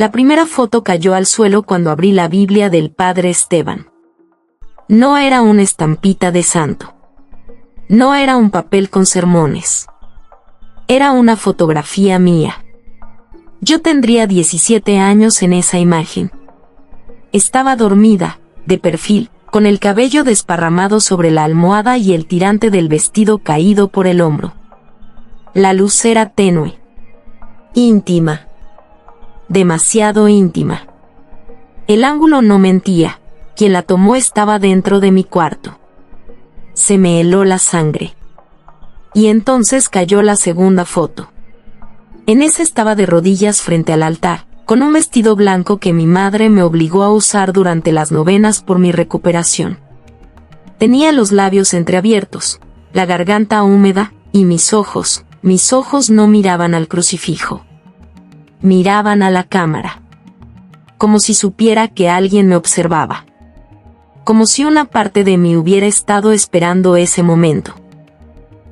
La primera foto cayó al suelo cuando abrí la Biblia del Padre Esteban. No era una estampita de santo. No era un papel con sermones. Era una fotografía mía. Yo tendría 17 años en esa imagen. Estaba dormida, de perfil, con el cabello desparramado sobre la almohada y el tirante del vestido caído por el hombro. La luz era tenue. Íntima. Demasiado íntima. El ángulo no mentía. Quien la tomó estaba dentro de mi cuarto. Se me heló la sangre. Y entonces cayó la segunda foto. En esa estaba de rodillas frente al altar, con un vestido blanco que mi madre me obligó a usar durante las novenas por mi recuperación. Tenía los labios entreabiertos, la garganta húmeda, y mis ojos no miraban al crucifijo. Miraban a la cámara. Como si supiera que alguien me observaba. Como si una parte de mí hubiera estado esperando ese momento.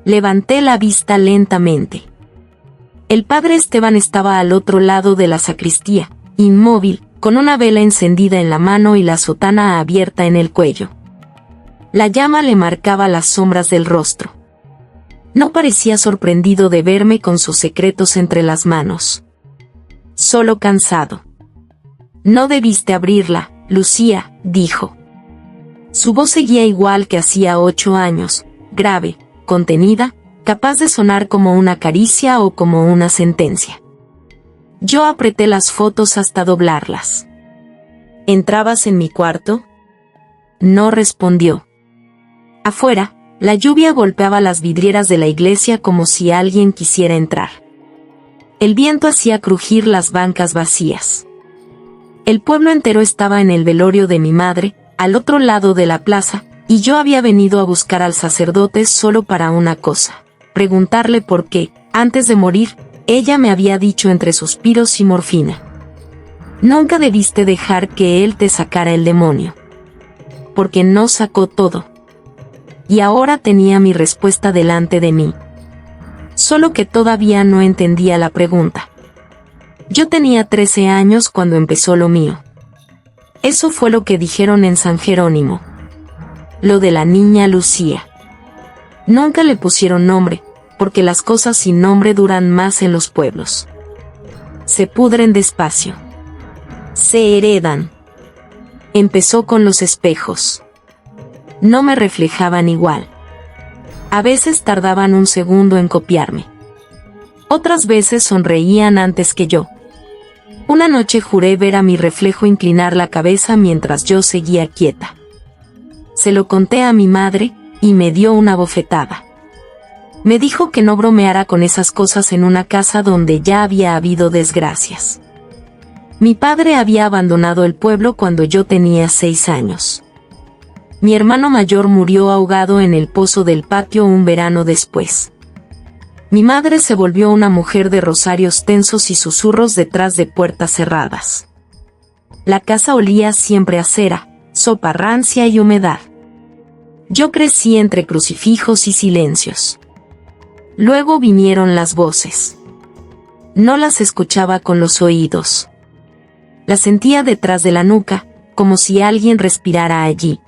Levanté la vista lentamente. El padre Esteban estaba al otro lado de la sacristía, inmóvil, con una vela encendida en la mano y la sotana abierta en el cuello. La llama le marcaba las sombras del rostro. No parecía sorprendido de verme con sus secretos entre las manos. Solo cansado. No debiste abrirla, Lucía, dijo. Su voz seguía igual que hacía 8 años, grave, contenida, capaz de sonar como una caricia o como una sentencia. Yo apreté las fotos hasta doblarlas. ¿Entrabas en mi cuarto? No respondió. Afuera, la lluvia golpeaba las vidrieras de la iglesia como si alguien quisiera entrar. El viento hacía crujir las bancas vacías. El pueblo entero estaba en el velorio de mi madre, al otro lado de la plaza, y yo había venido a buscar al sacerdote solo para una cosa: preguntarle por qué, antes de morir, ella me había dicho entre suspiros y morfina: nunca debiste dejar que él te sacara el demonio. Porque no sacó todo. Y ahora tenía mi respuesta delante de mí. Solo que todavía no entendía la pregunta. Yo tenía 13 años cuando empezó lo mío. Eso fue lo que dijeron en San Jerónimo. Lo de la niña Lucía. Nunca le pusieron nombre, porque las cosas sin nombre duran más en los pueblos. Se pudren despacio. Se heredan. Empezó con los espejos. No me reflejaban igual. A veces tardaban un segundo en copiarme. Otras veces sonreían antes que yo. Una noche juré ver a mi reflejo inclinar la cabeza mientras yo seguía quieta. Se lo conté a mi madre, y me dio una bofetada. Me dijo que no bromeara con esas cosas en una casa donde ya había habido desgracias. Mi padre había abandonado el pueblo cuando yo tenía 6 años. Mi hermano mayor murió ahogado en el pozo del patio un verano después. Mi madre se volvió una mujer de rosarios tensos y susurros detrás de puertas cerradas. La casa olía siempre a cera, sopa rancia y humedad. Yo crecí entre crucifijos y silencios. Luego vinieron las voces. No las escuchaba con los oídos. Las sentía detrás de la nuca, como si alguien respirara allí.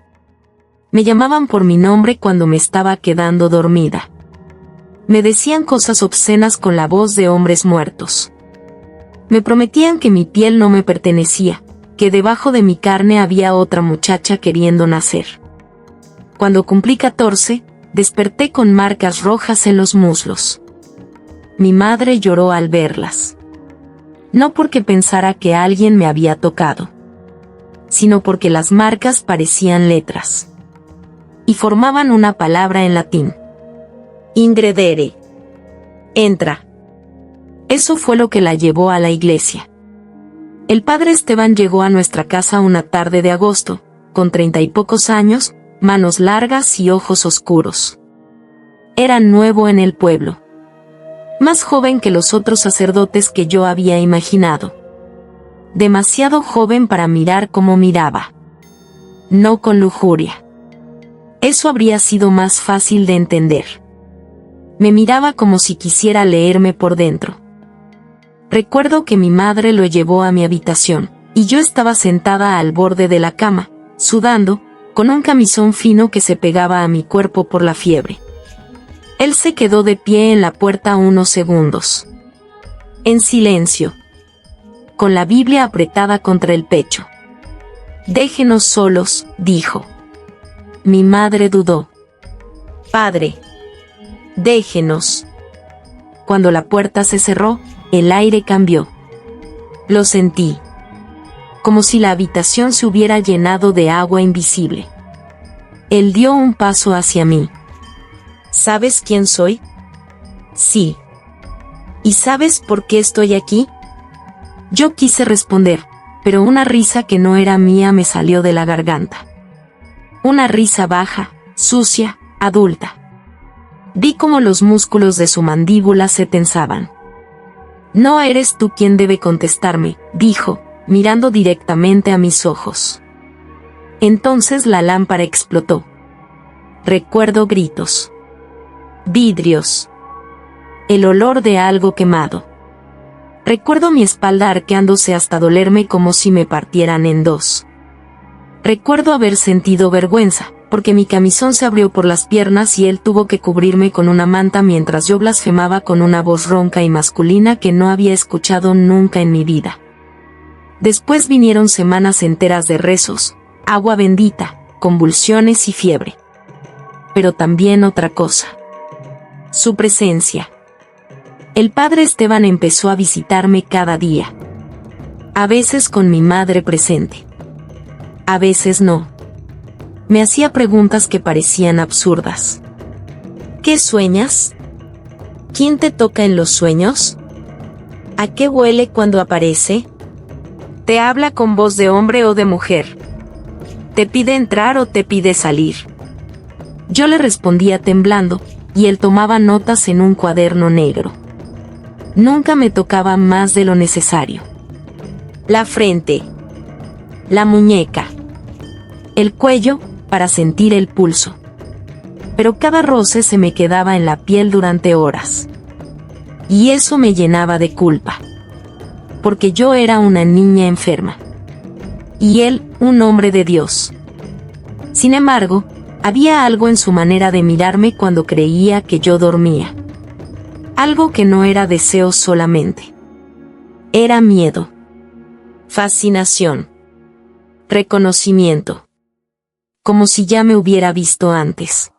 Me llamaban por mi nombre cuando me estaba quedando dormida. Me decían cosas obscenas con la voz de hombres muertos. Me prometían que mi piel no me pertenecía, que debajo de mi carne había otra muchacha queriendo nacer. Cuando cumplí 14, desperté con marcas rojas en los muslos. Mi madre lloró al verlas. No porque pensara que alguien me había tocado, sino porque las marcas parecían letras. Y formaban una palabra en latín. Ingredere. Entra. Eso fue lo que la llevó a la iglesia. El padre Esteban llegó a nuestra casa una tarde de agosto, con 30 y pocos años, manos largas y ojos oscuros. Era nuevo en el pueblo. Más joven que los otros sacerdotes que yo había imaginado. Demasiado joven para mirar como miraba. No con lujuria. Eso habría sido más fácil de entender. Me miraba como si quisiera leerme por dentro. Recuerdo que mi madre lo llevó a mi habitación, y yo estaba sentada al borde de la cama, sudando, con un camisón fino que se pegaba a mi cuerpo por la fiebre. Él se quedó de pie en la puerta unos segundos. En silencio. Con la Biblia apretada contra el pecho. «Déjenos solos», dijo. Mi madre dudó. «Padre, déjenos». Cuando la puerta se cerró, el aire cambió. Lo sentí. Como si la habitación se hubiera llenado de agua invisible. Él dio un paso hacia mí. «¿Sabes quién soy?» «Sí». «¿Y sabes por qué estoy aquí?» Yo quise responder, pero una risa que no era mía me salió de la garganta. Una risa baja, sucia, adulta. Vi cómo los músculos de su mandíbula se tensaban. «No eres tú quien debe contestarme», dijo, mirando directamente a mis ojos. Entonces la lámpara explotó. Recuerdo gritos. Vidrios. El olor de algo quemado. Recuerdo mi espalda arqueándose hasta dolerme como si me partieran en dos. Recuerdo haber sentido vergüenza, porque mi camisón se abrió por las piernas y él tuvo que cubrirme con una manta mientras yo blasfemaba con una voz ronca y masculina que no había escuchado nunca en mi vida. Después vinieron semanas enteras de rezos, agua bendita, convulsiones y fiebre. Pero también otra cosa. Su presencia. El padre Esteban empezó a visitarme cada día. A veces con mi madre presente. A veces no. Me hacía preguntas que parecían absurdas. ¿Qué sueñas? ¿Quién te toca en los sueños? ¿A qué huele cuando aparece? ¿Te habla con voz de hombre o de mujer? ¿Te pide entrar o te pide salir? Yo le respondía temblando, y él tomaba notas en un cuaderno negro. Nunca me tocaba más de lo necesario. La frente. La muñeca. El cuello, para sentir el pulso. Pero cada roce se me quedaba en la piel durante horas. Y eso me llenaba de culpa. Porque yo era una niña enferma. Y él, un hombre de Dios. Sin embargo, había algo en su manera de mirarme cuando creía que yo dormía. Algo que no era deseo solamente. Era miedo. Fascinación. Reconocimiento. Como si ya me hubiera visto antes.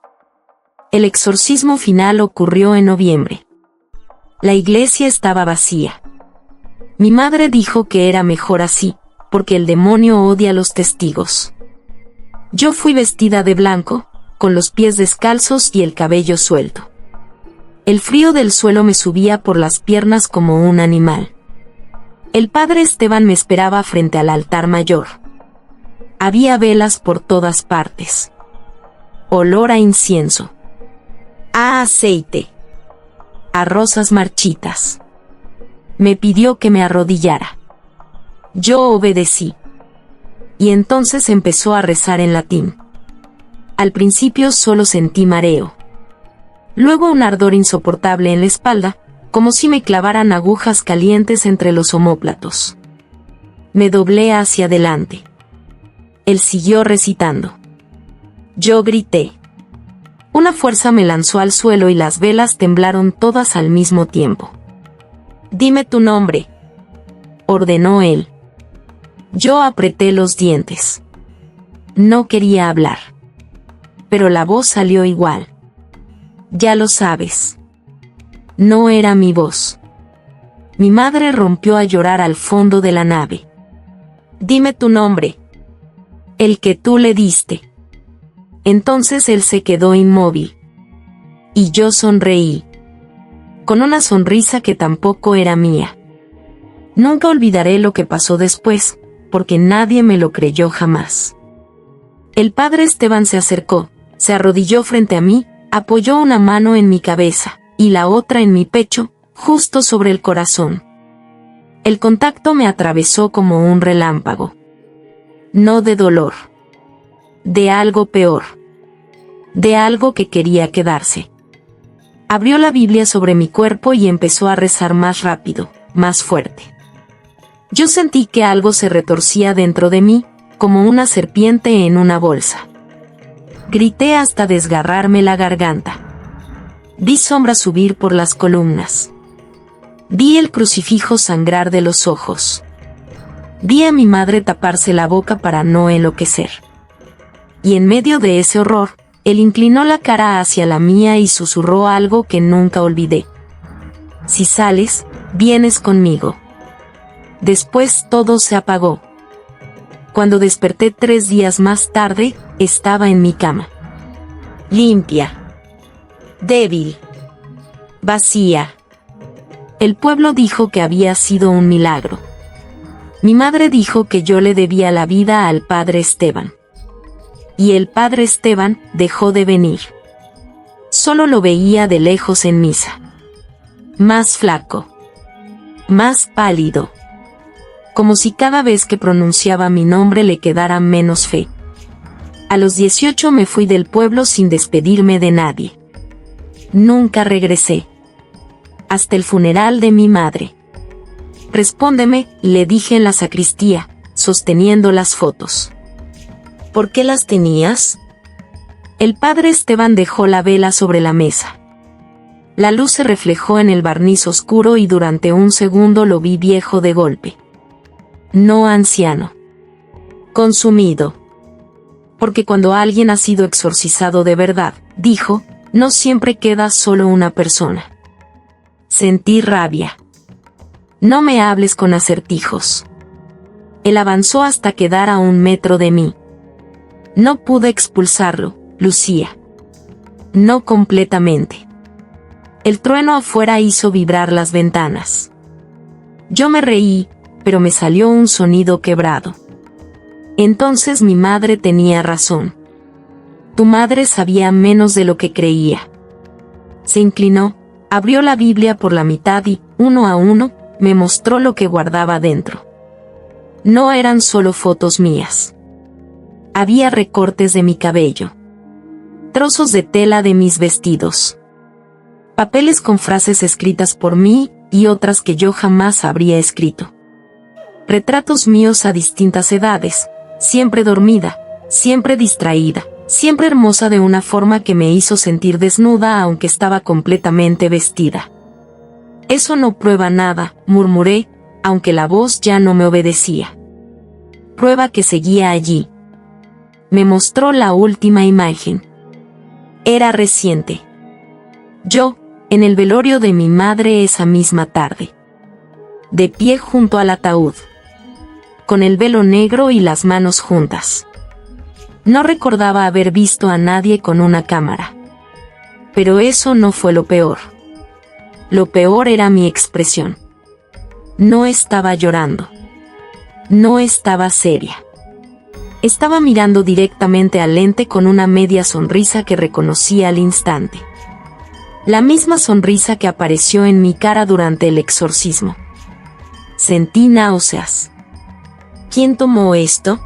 El exorcismo final ocurrió en noviembre. La iglesia estaba vacía. Mi madre dijo que era mejor así, porque el demonio odia a los testigos. Yo fui vestida de blanco, con los pies descalzos y el cabello suelto. El frío del suelo me subía por las piernas como un animal. El padre Esteban me esperaba frente al altar mayor. Había velas por todas partes. Olor a incienso. A aceite. A rosas marchitas. Me pidió que me arrodillara. Yo obedecí. Y entonces empezó a rezar en latín. Al principio solo sentí mareo. Luego un ardor insoportable en la espalda, como si me clavaran agujas calientes entre los omóplatos. Me doblé hacia adelante. Él siguió recitando. Yo grité. Una fuerza me lanzó al suelo y las velas temblaron todas al mismo tiempo. «Dime tu nombre», ordenó él. Yo apreté los dientes. No quería hablar. Pero la voz salió igual. «Ya lo sabes». No era mi voz. Mi madre rompió a llorar al fondo de la nave. «Dime tu nombre». «El que tú le diste». Entonces él se quedó inmóvil. Y yo sonreí. Con una sonrisa que tampoco era mía. Nunca olvidaré lo que pasó después, porque nadie me lo creyó jamás. El padre Esteban se acercó, se arrodilló frente a mí, apoyó una mano en mi cabeza, y la otra en mi pecho, justo sobre el corazón. El contacto me atravesó como un relámpago. No de dolor. De algo peor. De algo que quería quedarse. Abrió la Biblia sobre mi cuerpo y empezó a rezar más rápido, más fuerte. Yo sentí que algo se retorcía dentro de mí, como una serpiente en una bolsa. Grité hasta desgarrarme la garganta. Vi sombras subir por las columnas. Vi el crucifijo sangrar de los ojos. Vi a mi madre taparse la boca para no enloquecer. Y en medio de ese horror, él inclinó la cara hacia la mía y susurró algo que nunca olvidé. Si sales, vienes conmigo. Después todo se apagó. Cuando desperté 3 días más tarde, estaba en mi cama. Limpia. Débil. Vacía. El pueblo dijo que había sido un milagro. Mi madre dijo que yo le debía la vida al padre Esteban. Y el padre Esteban dejó de venir. Solo lo veía de lejos en misa. Más flaco. Más pálido. Como si cada vez que pronunciaba mi nombre le quedara menos fe. A los 18 me fui del pueblo sin despedirme de nadie. Nunca regresé. Hasta el funeral de mi madre. Respóndeme, le dije en la sacristía, sosteniendo las fotos. ¿Por qué las tenías? El padre Esteban dejó la vela sobre la mesa. La luz se reflejó en el barniz oscuro y durante un segundo lo vi viejo de golpe. No anciano. Consumido. Porque cuando alguien ha sido exorcizado de verdad, dijo, no siempre queda solo una persona. Sentí rabia. No me hables con acertijos. Él avanzó hasta quedar a 1 metro de mí. No pude expulsarlo, Lucía. No completamente. El trueno afuera hizo vibrar las ventanas. Yo me reí, pero me salió un sonido quebrado. Entonces mi madre tenía razón. Tu madre sabía menos de lo que creía. Se inclinó, abrió la Biblia por la mitad y, uno a uno, me mostró lo que guardaba dentro. No eran solo fotos mías. Había recortes de mi cabello. Trozos de tela de mis vestidos. Papeles con frases escritas por mí y otras que yo jamás habría escrito. Retratos míos a distintas edades, siempre dormida, siempre distraída, siempre hermosa de una forma que me hizo sentir desnuda aunque estaba completamente vestida. Eso no prueba nada, murmuré, aunque la voz ya no me obedecía. Prueba que seguía allí. Me mostró la última imagen. Era reciente. Yo, en el velorio de mi madre esa misma tarde. De pie junto al ataúd. Con el velo negro y las manos juntas. No recordaba haber visto a nadie con una cámara. Pero eso no fue lo peor. Lo peor era mi expresión. No estaba llorando. No estaba seria. Estaba mirando directamente al lente con una media sonrisa que reconocí al instante. La misma sonrisa que apareció en mi cara durante el exorcismo. Sentí náuseas. ¿Quién tomó esto?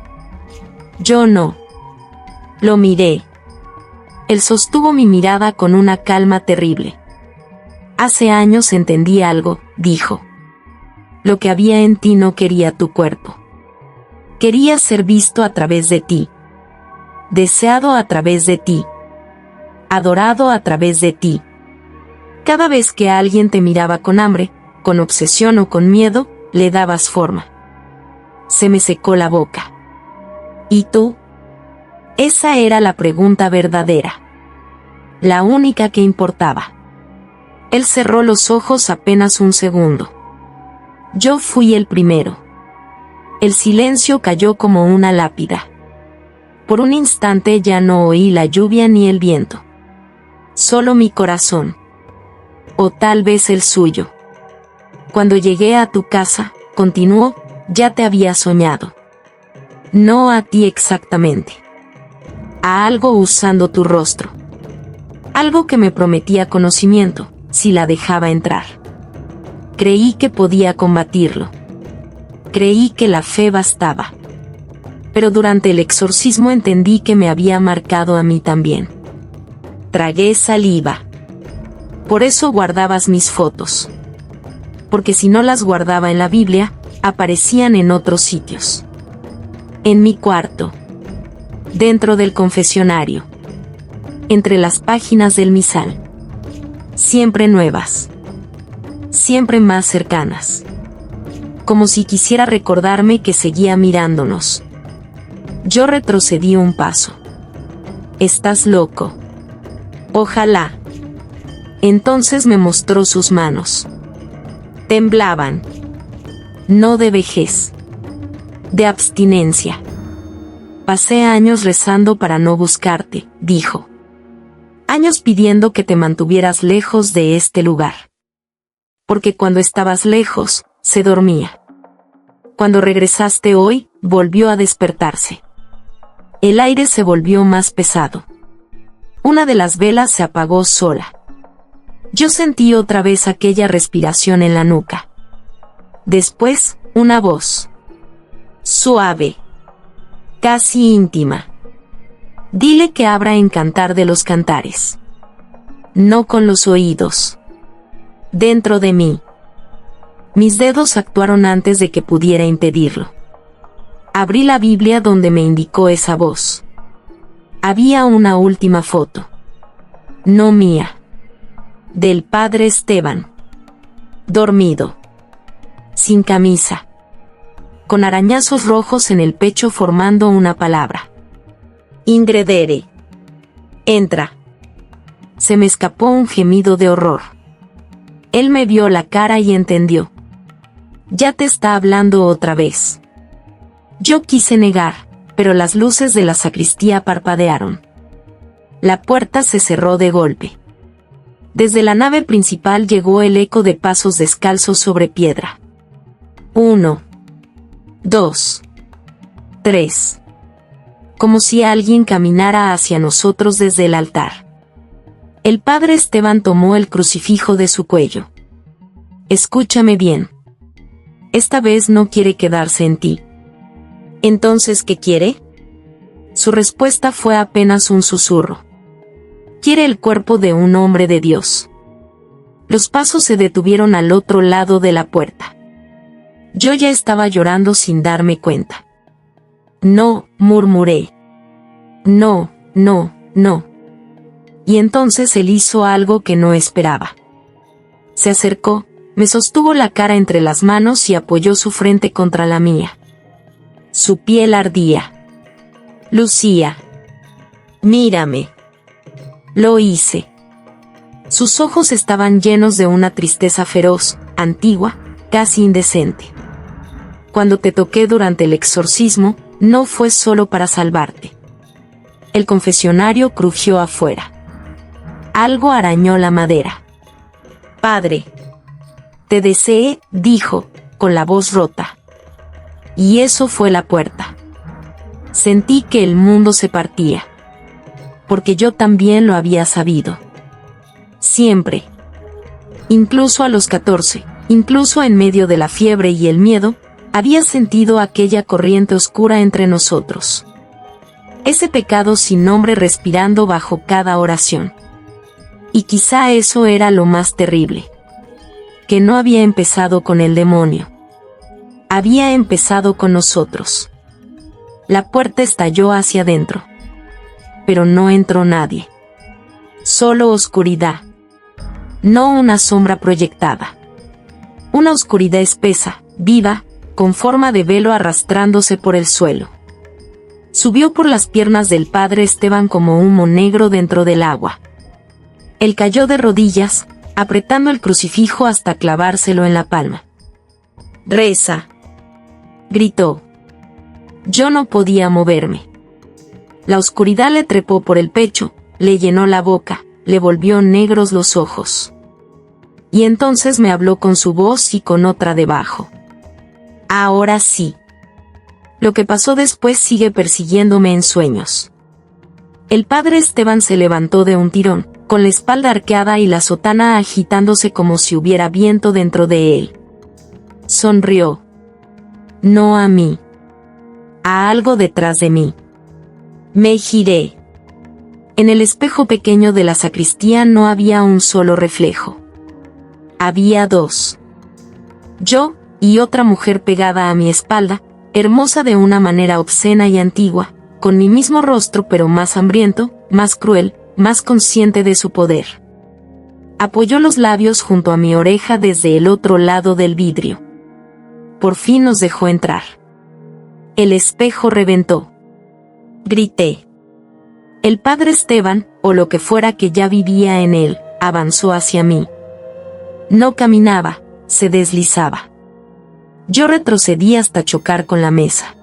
Yo no. Lo miré. Él sostuvo mi mirada con una calma terrible. Hace años entendí algo, dijo. Lo que había en ti no quería tu cuerpo. Quería ser visto a través de ti. Deseado a través de ti. Adorado a través de ti. Cada vez que alguien te miraba con hambre, con obsesión o con miedo, le dabas forma. Se me secó la boca. ¿Y tú? Esa era la pregunta verdadera. La única que importaba. Él cerró los ojos apenas un segundo. Yo fui el primero. El silencio cayó como una lápida. Por un instante ya no oí la lluvia ni el viento. Solo mi corazón. O tal vez el suyo. Cuando llegué a tu casa, continuó, ya te había soñado. No a ti exactamente. A algo usando tu rostro. Algo que me prometía conocimiento, si la dejaba entrar. Creí que podía combatirlo. Creí que la fe bastaba. Pero durante el exorcismo entendí que me había marcado a mí también. Tragué saliva. Por eso guardabas mis fotos. porque si no las guardaba en la Biblia, aparecían en otros sitios. En mi cuarto. Dentro del confesionario. Entre las páginas del misal. Siempre nuevas. Siempre más cercanas. Como si quisiera recordarme que seguía mirándonos. Yo retrocedí un paso. ¿Estás loco? Ojalá. Entonces me mostró sus manos. Temblaban. No de vejez. De abstinencia. Pasé años rezando para no buscarte, dijo. Años pidiendo que te mantuvieras lejos de este lugar. Porque cuando estabas lejos, se dormía. Cuando regresaste hoy, volvió a despertarse. El aire se volvió más pesado. Una de las velas se apagó sola. Yo sentí otra vez aquella respiración en la nuca. Después, una voz. Suave. Casi íntima. Dile que abra en Cantar de los Cantares. No con los oídos. Dentro de mí. Mis dedos actuaron antes de que pudiera impedirlo. Abrí la Biblia donde me indicó esa voz. Había una última foto. No mía. Del padre Esteban. Dormido. Sin camisa. Con arañazos rojos en el pecho formando una palabra. Ingredere. Entra. Se me escapó un gemido de horror. Él me vio la cara y entendió. Ya te está hablando otra vez. Yo quise negar, pero las luces de la sacristía parpadearon. La puerta se cerró de golpe. Desde la nave principal llegó el eco de pasos descalzos sobre piedra. 1, 2, 3. Como si alguien caminara hacia nosotros desde el altar. El padre Esteban tomó el crucifijo de su cuello. Escúchame bien. Esta vez no quiere quedarse en ti. ¿Entonces qué quiere? Su respuesta fue apenas un susurro. Quiere el cuerpo de un hombre de Dios. Los pasos se detuvieron al otro lado de la puerta. Yo ya estaba llorando sin darme cuenta. No, murmuré. No, no, no. Y entonces él hizo algo que no esperaba. Se acercó, me sostuvo la cara entre las manos y apoyó su frente contra la mía. Su piel ardía. Lucía. Mírame. Lo hice. Sus ojos estaban llenos de una tristeza feroz, antigua, casi indecente. Cuando te toqué durante el exorcismo, no fue solo para salvarte. El confesionario crujió afuera. Algo arañó la madera. Padre. Te deseé, dijo, con la voz rota. Y eso fue la puerta. Sentí que el mundo se partía. Porque yo también lo había sabido. Siempre. Incluso a los 14, incluso en medio de la fiebre y el miedo, había sentido aquella corriente oscura entre nosotros. Ese pecado sin nombre respirando bajo cada oración. Y quizá eso era lo más terrible. Que no había empezado con el demonio. Había empezado con nosotros. La puerta estalló hacia adentro. Pero no entró nadie. Solo oscuridad. No una sombra proyectada. Una oscuridad espesa, viva, con forma de velo arrastrándose por el suelo. Subió por las piernas del padre Esteban como humo negro dentro del agua. Él cayó de rodillas, apretando el crucifijo hasta clavárselo en la palma. «Reza», gritó. Yo no podía moverme. La oscuridad le trepó por el pecho, le llenó la boca, le volvió negros los ojos. Y entonces me habló con su voz y con otra debajo. Ahora sí. Lo que pasó después sigue persiguiéndome en sueños. El padre Esteban se levantó de un tirón, con la espalda arqueada y la sotana agitándose como si hubiera viento dentro de él. Sonrió. No a mí. A algo detrás de mí. Me giré. En el espejo pequeño de la sacristía no había un solo reflejo. Había dos. Yo, y otra mujer pegada a mi espalda, hermosa de una manera obscena y antigua, con mi mismo rostro pero más hambriento, más cruel, más consciente de su poder. Apoyó los labios junto a mi oreja desde el otro lado del vidrio. Por fin nos dejó entrar. El espejo reventó. Grité. El padre Esteban, o lo que fuera que ya vivía en él, avanzó hacia mí. No caminaba, se deslizaba. Yo retrocedí hasta chocar con la mesa.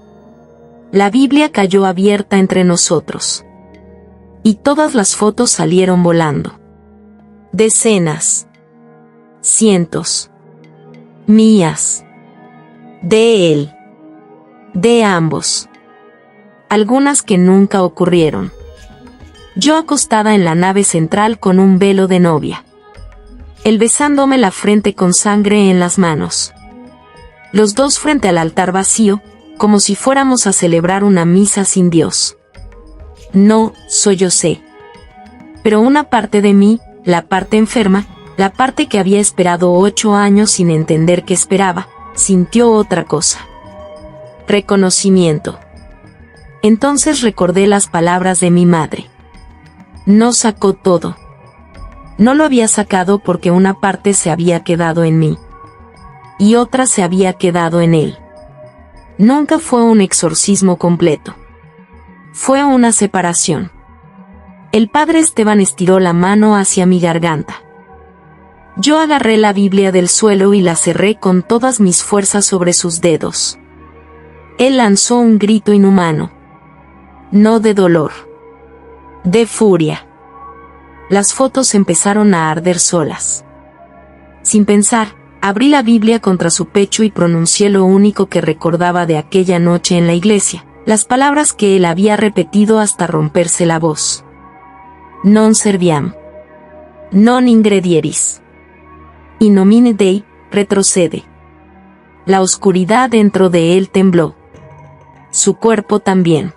La Biblia cayó abierta entre nosotros. Y todas las fotos salieron volando. Decenas. Cientos. Mías. De él. De ambos. Algunas que nunca ocurrieron. Yo acostada en la nave central con un velo de novia. Él besándome la frente con sangre en las manos. Los dos frente al altar vacío, como si fuéramos a celebrar una misa sin Dios. No, sollocé. Pero una parte de mí, la parte enferma, la parte que había esperado 8 años sin entender qué esperaba, sintió otra cosa. Reconocimiento. Entonces recordé las palabras de mi madre. No sacó todo. No lo había sacado porque una parte se había quedado en mí. Y otra se había quedado en él. Nunca fue un exorcismo completo. Fue una separación. El padre Esteban estiró la mano hacia mi garganta. Yo agarré la Biblia del suelo y la cerré con todas mis fuerzas sobre sus dedos. Él lanzó un grito inhumano. No de dolor. De furia. Las fotos empezaron a arder solas. Sin pensar, abrí la Biblia contra su pecho y pronuncié lo único que recordaba de aquella noche en la iglesia, las palabras que él había repetido hasta romperse la voz. Non serviam. Non ingredieris. In nomine Dei, retrocede. La oscuridad dentro de él tembló. Su cuerpo también.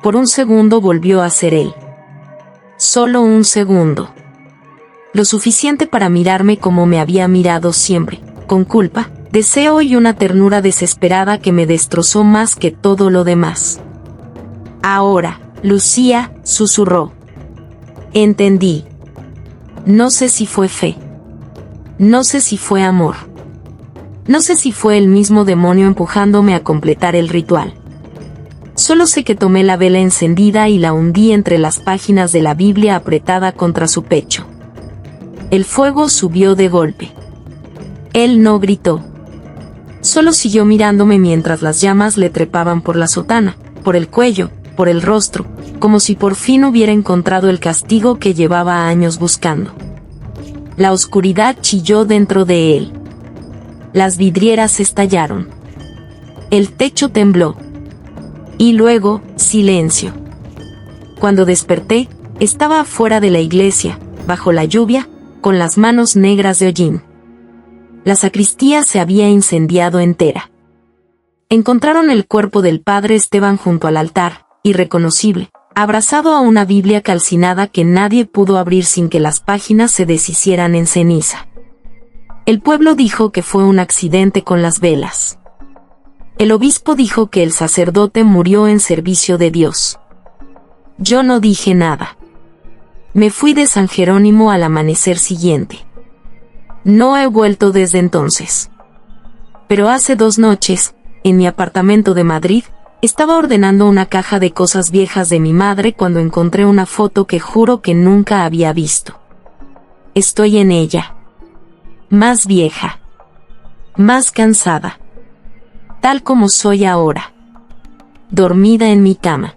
Por un segundo volvió a ser él. Solo un segundo. Lo suficiente para mirarme como me había mirado siempre, con culpa, deseo y una ternura desesperada que me destrozó más que todo lo demás. Ahora, Lucía, susurró. Entendí. No sé si fue fe. No sé si fue amor. No sé si fue el mismo demonio empujándome a completar el ritual. Solo sé que tomé la vela encendida y la hundí entre las páginas de la Biblia apretada contra su pecho. El fuego subió de golpe. Él no gritó. Solo siguió mirándome mientras las llamas le trepaban por la sotana, por el cuello, por el rostro, como si por fin hubiera encontrado el castigo que llevaba años buscando. La oscuridad chilló dentro de él. Las vidrieras estallaron. El techo tembló. Y luego, silencio. Cuando desperté, estaba afuera de la iglesia, bajo la lluvia, con las manos negras de hollín. La sacristía se había incendiado entera. Encontraron el cuerpo del padre Esteban junto al altar, irreconocible, abrazado a una Biblia calcinada que nadie pudo abrir sin que las páginas se deshicieran en ceniza. El pueblo dijo que fue un accidente con las velas. El obispo dijo que el sacerdote murió en servicio de Dios. Yo no dije nada. Me fui de San Jerónimo al amanecer siguiente. No he vuelto desde entonces. Pero hace 2 noches, en mi apartamento de Madrid, estaba ordenando una caja de cosas viejas de mi madre cuando encontré una foto que juro que nunca había visto. Estoy en ella. Más vieja. Más cansada. Tal como soy ahora. Dormida en mi cama.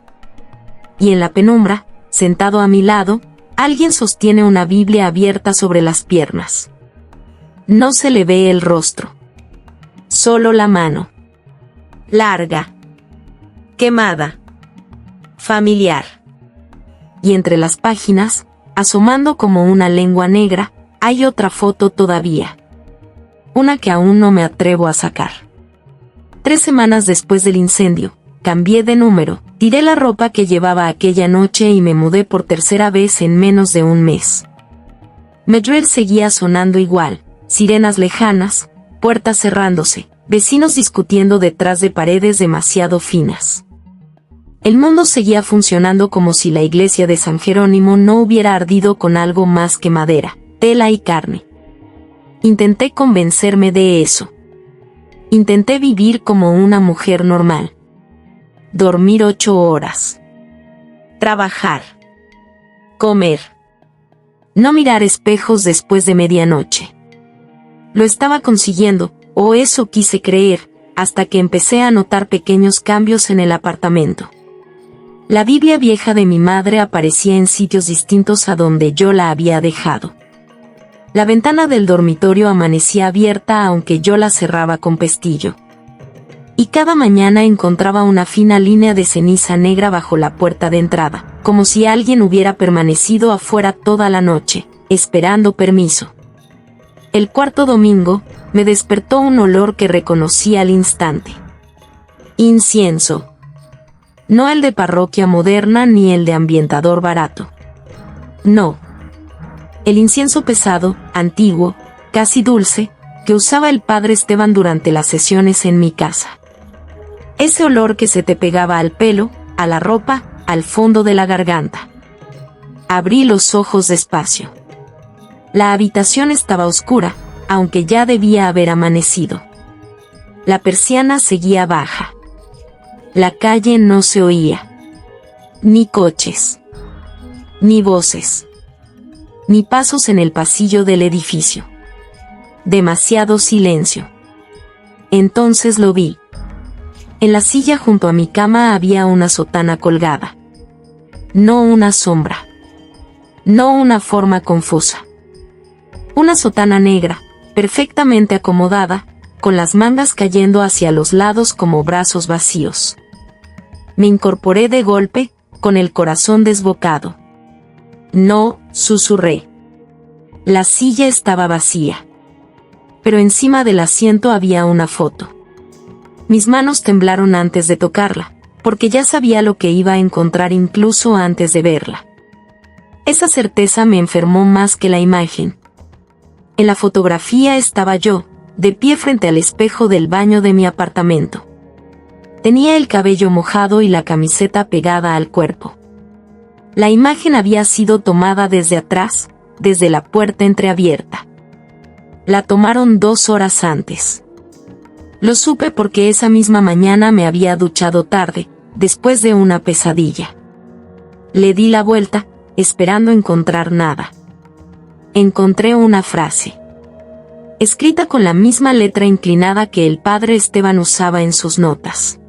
Y en la penumbra, sentado a mi lado, alguien sostiene una Biblia abierta sobre las piernas. No se le ve el rostro. Solo la mano. Larga. Quemada. Familiar. Y entre las páginas, asomando como una lengua negra, hay otra foto todavía. Una que aún no me atrevo a sacar. 3 semanas después del incendio, cambié de número, tiré la ropa que llevaba aquella noche y me mudé por tercera vez en menos de un mes. Medjugorje seguía sonando igual, sirenas lejanas, puertas cerrándose, vecinos discutiendo detrás de paredes demasiado finas. El mundo seguía funcionando como si la iglesia de San Jerónimo no hubiera ardido con algo más que madera, tela y carne. Intenté convencerme de eso. Intenté vivir como una mujer normal. Dormir 8 horas. Trabajar. Comer. No mirar espejos después de medianoche. Lo estaba consiguiendo, o eso quise creer, hasta que empecé a notar pequeños cambios en el apartamento. La Biblia vieja de mi madre aparecía en sitios distintos a donde yo la había dejado. La ventana del dormitorio amanecía abierta aunque yo la cerraba con pestillo. Y cada mañana encontraba una fina línea de ceniza negra bajo la puerta de entrada, como si alguien hubiera permanecido afuera toda la noche, esperando permiso. El cuarto domingo, me despertó un olor que reconocí al instante. Incienso. No el de parroquia moderna ni el de ambientador barato. No. El incienso pesado, antiguo, casi dulce, que usaba el padre Esteban durante las sesiones en mi casa. Ese olor que se te pegaba al pelo, a la ropa, al fondo de la garganta. Abrí los ojos despacio. La habitación estaba oscura, aunque ya debía haber amanecido. La persiana seguía baja. La calle no se oía. Ni coches. Ni voces. Ni pasos en el pasillo del edificio. Demasiado silencio. Entonces lo vi. En la silla junto a mi cama había una sotana colgada. No una sombra. No una forma confusa. Una sotana negra, perfectamente acomodada, con las mangas cayendo hacia los lados como brazos vacíos. Me incorporé de golpe, con el corazón desbocado. No, susurré. La silla estaba vacía. Pero encima del asiento había una foto. Mis manos temblaron antes de tocarla, porque ya sabía lo que iba a encontrar incluso antes de verla. Esa certeza me enfermó más que la imagen. En la fotografía estaba yo, de pie frente al espejo del baño de mi apartamento. Tenía el cabello mojado y la camiseta pegada al cuerpo. La imagen había sido tomada desde atrás, desde la puerta entreabierta. La tomaron 2 horas antes. Lo supe porque esa misma mañana me había duchado tarde, después de una pesadilla. Le di la vuelta, esperando encontrar nada. Encontré una frase. Escrita con la misma letra inclinada que el padre Esteban usaba en sus notas.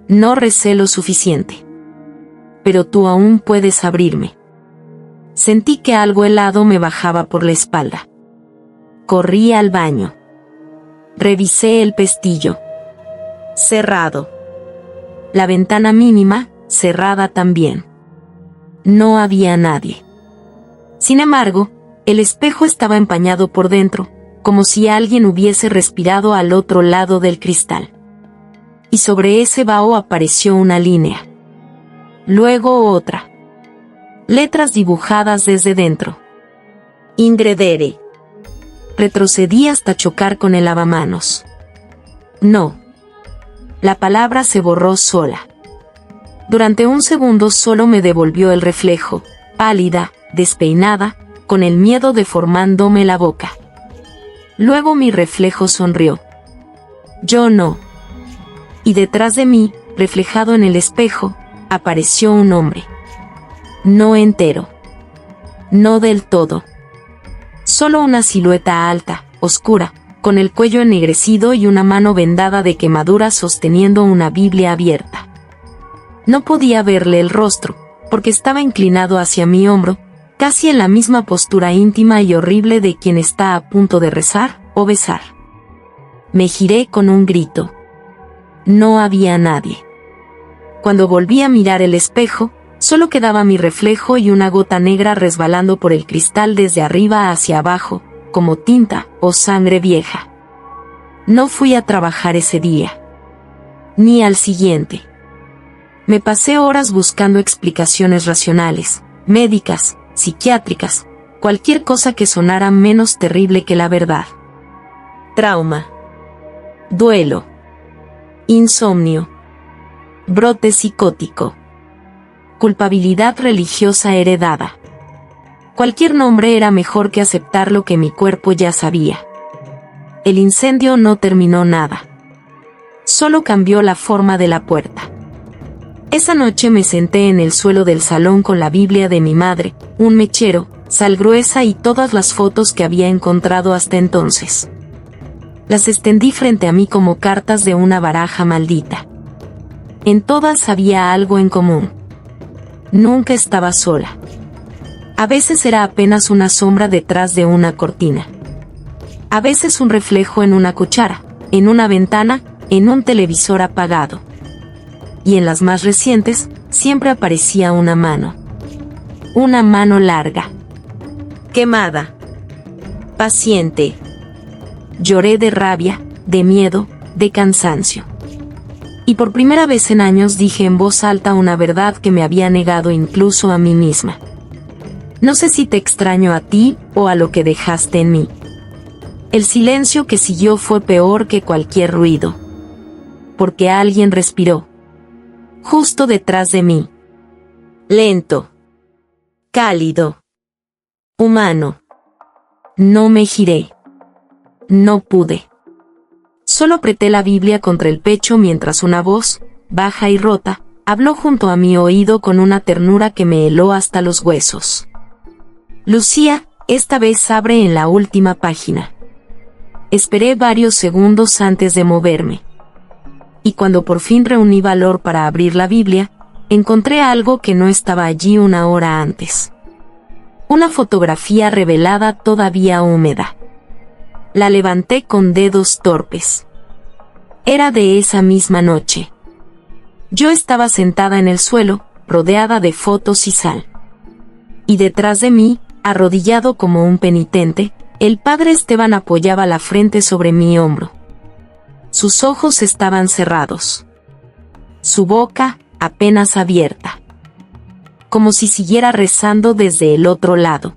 No recé lo suficiente. Pero tú aún puedes abrirme. Sentí que algo helado me bajaba por la espalda. Corrí al baño. Revisé el pestillo. Cerrado. La ventana mínima, cerrada también. No había nadie. Sin embargo, el espejo estaba empañado por dentro, como si alguien hubiese respirado al otro lado del cristal. Y sobre ese vaho apareció una línea. Luego otra. Letras dibujadas desde dentro. Ingredere. Retrocedí hasta chocar con el lavamanos. No. La palabra se borró sola. Durante un segundo solo me devolvió el reflejo, pálida, despeinada, con el miedo deformándome la boca. Luego mi reflejo sonrió. Yo no. Y detrás de mí, reflejado en el espejo, apareció un hombre. No entero. No del todo. Solo una silueta alta, oscura, con el cuello ennegrecido y una mano vendada de quemaduras sosteniendo una Biblia abierta. No podía verle el rostro, porque estaba inclinado hacia mi hombro, casi en la misma postura íntima y horrible de quien está a punto de rezar o besar. Me giré con un grito. No había nadie. Cuando volví a mirar el espejo, solo quedaba mi reflejo y una gota negra resbalando por el cristal desde arriba hacia abajo, como tinta o sangre vieja. No fui a trabajar ese día. Ni al siguiente. Me pasé horas buscando explicaciones racionales, médicas, psiquiátricas, cualquier cosa que sonara menos terrible que la verdad. trauma, duelo, insomnio, brote psicótico, culpabilidad religiosa heredada. Cualquier nombre era mejor que aceptar lo que mi cuerpo ya sabía. El incendio no terminó nada. Solo cambió la forma de la puerta. Esa noche me senté en el suelo del salón con la Biblia de mi madre, un mechero, sal gruesa y todas las fotos que había encontrado hasta entonces. Las extendí frente a mí como cartas de una baraja maldita. En todas había algo en común. Nunca estaba sola. A veces era apenas una sombra detrás de una cortina. A veces un reflejo en una cuchara, en una ventana, en un televisor apagado. Y en las más recientes, siempre aparecía una mano. Una mano larga. Quemada. Paciente. Lloré de rabia, de miedo, de cansancio. Y por primera vez en años dije en voz alta una verdad que me había negado incluso a mí misma. No sé si te extraño a ti o a lo que dejaste en mí. El silencio que siguió fue peor que cualquier ruido. Porque alguien respiró. Justo detrás de mí. Lento. Cálido. Humano. No me giré. No pude. Solo apreté la Biblia contra el pecho mientras una voz, baja y rota, habló junto a mi oído con una ternura que me heló hasta los huesos. Lucía, esta vez abre en la última página. Esperé varios segundos antes de moverme. Y cuando por fin reuní valor para abrir la Biblia, encontré algo que no estaba allí una hora antes. Una fotografía revelada todavía húmeda. La levanté con dedos torpes. Era de esa misma noche. Yo estaba sentada en el suelo, rodeada de fotos y sal. Y detrás de mí, arrodillado como un penitente, el padre Esteban apoyaba la frente sobre mi hombro. Sus ojos estaban cerrados. Su boca, apenas abierta. Como si siguiera rezando desde el otro lado.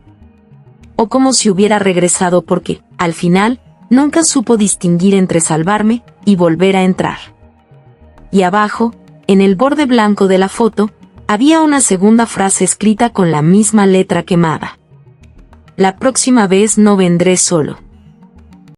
O como si hubiera regresado porque, al final, nunca supo distinguir entre salvarme y volver a entrar. Y abajo, en el borde blanco de la foto, había una segunda frase escrita con la misma letra quemada. La próxima vez no vendré solo.